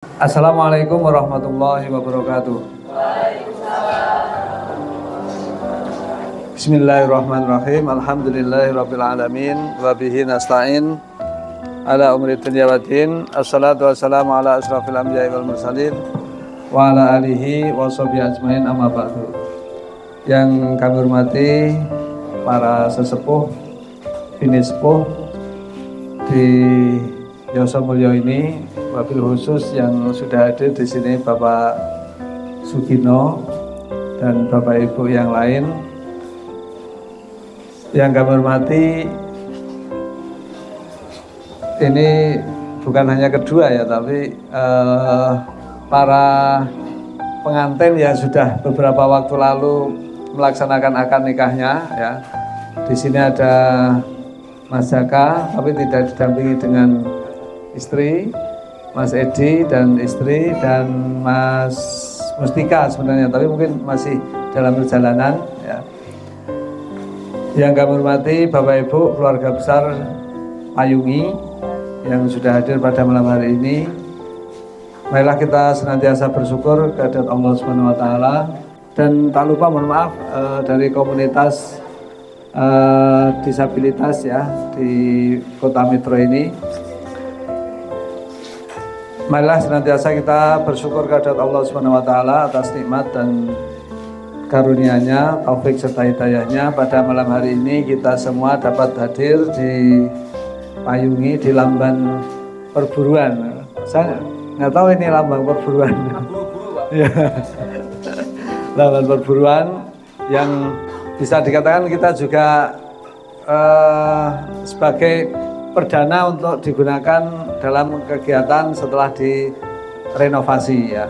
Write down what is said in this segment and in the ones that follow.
Assalamualaikum warahmatullahi wabarakatuh. Bismillahirrahmanirrahim. Alhamdulillahirabbil alamin wa bihi nasta'in ala umri dunya waddin. Assalatu wassalamu ala asrafil anbiya'i wal mursalin wa ala alihi wa sahbihi ajmain, amma ba'du. Yang kami hormati para sesepuh, bini sepuh di Yosamulyo ini, wabil khusus yang sudah hadir di sini Bapak Sugino dan Bapak Ibu yang lain. Yang kami hormati, ini bukan hanya kedua ya, tapi para pengantin yang sudah beberapa waktu lalu melaksanakan akad nikahnya ya. Di sini ada Mas Jaka, tapi tidak didampingi dengan istri, Mas Edi dan istri, dan Mas Mustika sebenarnya, tapi mungkin masih dalam perjalanan ya. Yang kami hormati Bapak Ibu keluarga besar Payungi yang sudah hadir pada malam hari ini. Marilah kita senantiasa bersyukur kehadirat Allah Subhanahu wa taala, dan tak lupa mohon maaf dari komunitas disabilitas ya di Kota Metro ini. Marilah senantiasa kita bersyukur kehadirat Allah Subhanahu wa taala atas nikmat dan karunia-Nya, taufik serta hidayahnya. Pada malam hari ini kita semua dapat hadir di Payungi, di Lamban Perburuan. Saya nggak tahu ini lambang perburuan. Lamban Perburuan yang bisa dikatakan kita juga sebagai perdana untuk digunakan dalam kegiatan setelah direnovasi ya.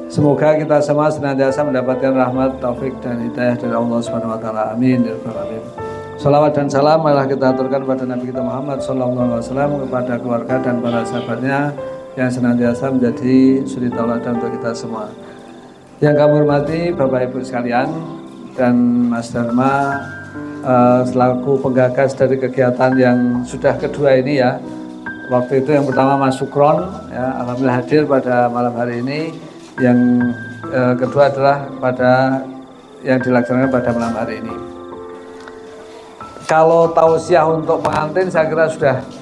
Semoga kita semua senantiasa mendapatkan rahmat, taufik dan hidayah dari Allah Subhanahu wa taala. Amin ya rabbal alamin. Shalawat dan salam marilah kita aturkan pada Nabi kita Muhammad sallallahu alaihi wasallam, kepada keluarga dan para sahabatnya yang senantiasa menjadi suri tauladan untuk kita semua. Yang kami hormati Bapak Ibu sekalian dan Mas Dharma selaku penggagas dari kegiatan yang sudah kedua ini ya. Waktu itu yang pertama Mas Sukron ya, alhamdulillah hadir pada malam hari ini. Yang kedua adalah pada yang dilaksanakan pada malam hari ini. Kalau tausiah untuk pengantin saya kira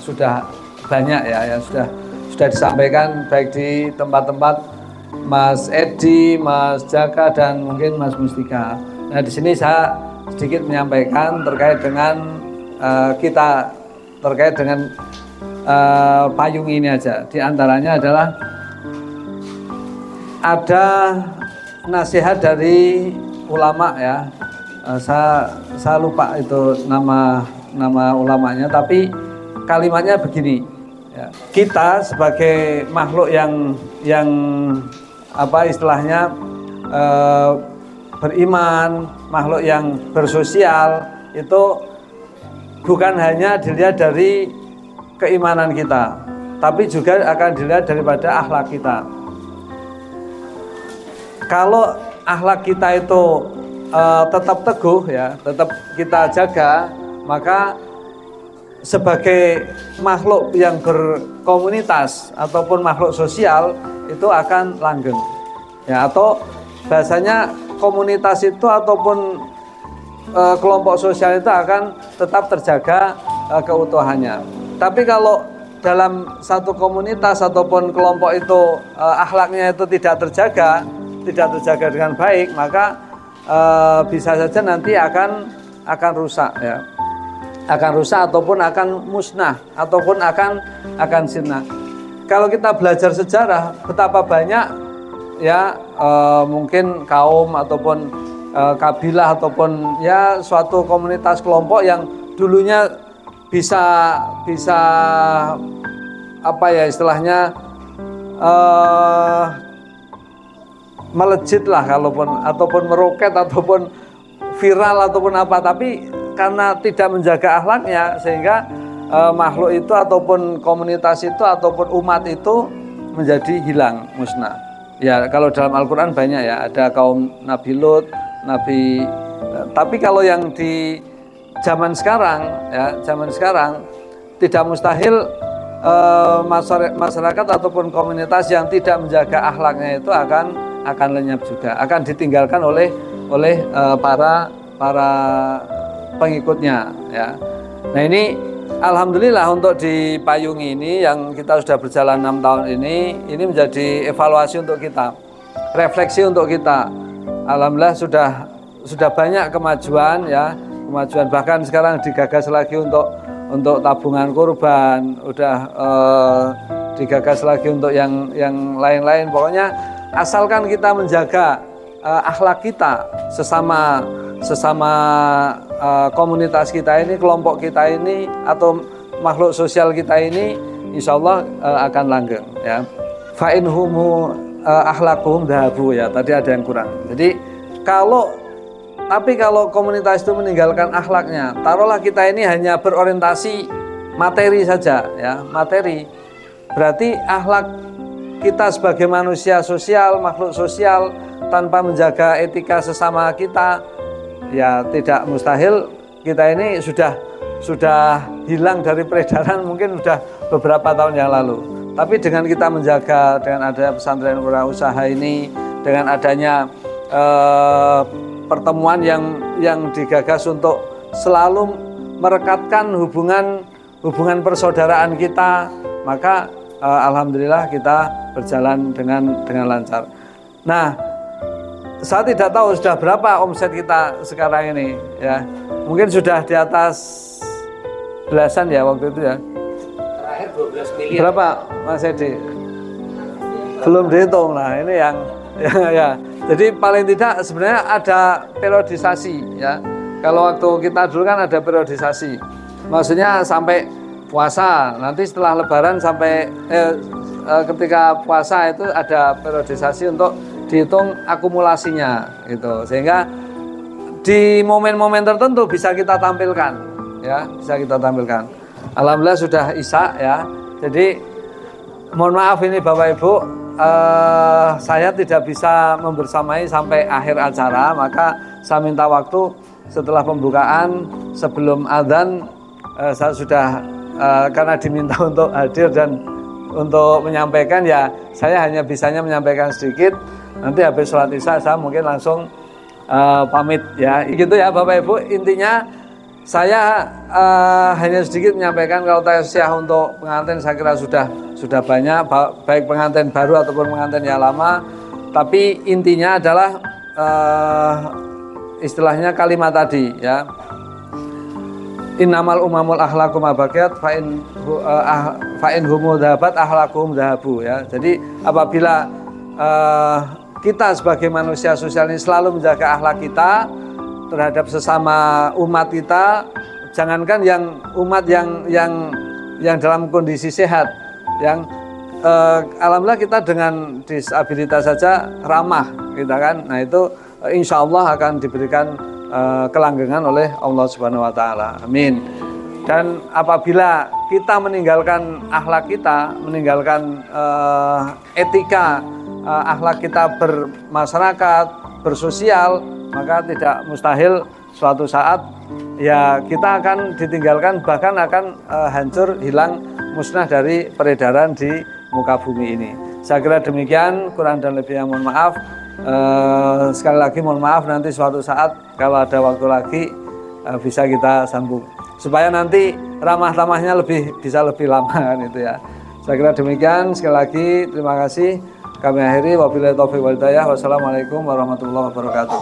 sudah banyak ya, yang sudah disampaikan baik di tempat-tempat Mas Edi, Mas Jaka dan mungkin Mas Mustika. Nah di sini saya sedikit menyampaikan terkait dengan Payungi ini aja. Di antaranya adalah ada nasihat dari ulama ya. Saya lupa itu nama ulamanya, tapi kalimatnya begini ya. Kita sebagai makhluk yang apa istilahnya beriman, makhluk yang bersosial, itu bukan hanya dilihat dari keimanan kita, tapi juga akan dilihat daripada akhlak kita. Kalau akhlak kita itu tetap teguh ya, tetap kita jaga, maka sebagai makhluk yang berkomunitas ataupun makhluk sosial itu akan langgeng ya, atau bahasanya komunitas itu ataupun kelompok sosial itu akan tetap terjaga keutuhannya. Tapi kalau dalam satu komunitas ataupun kelompok itu akhlaknya itu tidak terjaga dengan baik, maka bisa saja nanti akan rusak ya, akan rusak ataupun akan musnah ataupun akan sirna. Kalau kita belajar sejarah, betapa banyak ya mungkin kaum ataupun kabilah ataupun ya suatu komunitas kelompok yang dulunya bisa apa ya istilahnya melejit lah ataupun meroket ataupun viral ataupun apa, tapi karena tidak menjaga akhlaknya sehingga makhluk itu ataupun komunitas itu ataupun umat itu menjadi hilang, musnah. Ya kalau dalam Al-Quran banyak ya, ada kaum Nabi Lut, tapi kalau yang di zaman sekarang ya, tidak mustahil masyarakat ataupun komunitas yang tidak menjaga akhlaknya itu akan lenyap juga, akan ditinggalkan oleh para pengikutnya ya. Nah ini alhamdulillah untuk di Payung ini yang kita sudah berjalan 6 tahun ini menjadi evaluasi untuk kita, refleksi untuk kita. Alhamdulillah sudah banyak kemajuan ya, bahkan sekarang digagas lagi untuk tabungan kurban, udah digagas lagi untuk yang lain-lain. Pokoknya asalkan kita menjaga akhlak kita sesama komunitas kita ini, kelompok kita ini, atau makhluk sosial kita ini, insya Allah akan langgeng ya. Fa'in humu akhlakuhum dahabu ya, tadi ada yang kurang. Jadi kalau komunitas itu meninggalkan akhlaknya, taruhlah kita ini hanya berorientasi materi saja ya, materi, berarti akhlak kita sebagai manusia sosial, makhluk sosial, tanpa menjaga etika sesama kita, ya tidak mustahil kita ini sudah hilang dari peredaran mungkin sudah beberapa tahun yang lalu. Tapi dengan kita menjaga, dengan adanya pesantren wirausaha ini, dengan adanya pertemuan yang digagas untuk selalu merekatkan hubungan persaudaraan kita, maka alhamdulillah kita berjalan dengan lancar. Nah, saya tidak tahu sudah berapa omset kita sekarang ini ya. Mungkin sudah di atas belasan ya waktu itu ya. Terakhir 12 miliar. Berapa Mas Edi? Belum dihitung lah ini yang ya. Jadi paling tidak sebenarnya ada periodisasi ya. Kalau waktu kita dulu kan ada periodisasi. Maksudnya sampai puasa, nanti setelah lebaran sampai ketika puasa itu ada periodisasi untuk dihitung akumulasinya gitu. Sehingga di momen-momen tertentu bisa kita tampilkan ya, bisa kita tampilkan. Alhamdulillah sudah Isya ya. Jadi mohon maaf ini Bapak Ibu, saya tidak bisa membersamai sampai akhir acara, maka saya minta waktu setelah pembukaan sebelum adzan. Saya sudah karena diminta untuk hadir dan untuk menyampaikan, ya saya hanya bisanya menyampaikan sedikit. Nanti habis sholat Isya saya mungkin langsung pamit ya, gitu ya Bapak Ibu. Intinya saya hanya sedikit menyampaikan. Kalau tausiah untuk pengantin saya kira sudah banyak, baik pengantin baru ataupun pengantin yang lama. Tapi intinya adalah istilahnya kalimat tadi ya. Innamal umamul akhlaqu ma baqiyat fa in humu dhahabat akhlaquhum dhahabu ya. Jadi apabila kita sebagai manusia sosial ini selalu menjaga akhlak kita terhadap sesama umat kita, jangankan yang umat yang dalam kondisi sehat, yang alhamdulillah kita dengan disabilitas saja ramah kita kan. Nah itu insya Allah akan diberikan kelanggengan oleh Allah Subhanahu wa taala. Amin. Dan apabila kita meninggalkan akhlak kita, meninggalkan etika akhlak kita bermasyarakat, bersosial, maka tidak mustahil suatu saat ya kita akan ditinggalkan, bahkan akan hancur, hilang, musnah dari peredaran di muka bumi ini. Saya kira demikian, kurang dan lebihnya mohon maaf. Sekali lagi mohon maaf, nanti suatu saat kalau ada waktu lagi bisa kita sambung supaya nanti ramah-ramahnya bisa lebih lama kan itu ya. Saya kira demikian, sekali lagi terima kasih. Kami akhiri, wabillahi taufiq wal hidayah. Wassalamualaikum warahmatullahi wabarakatuh.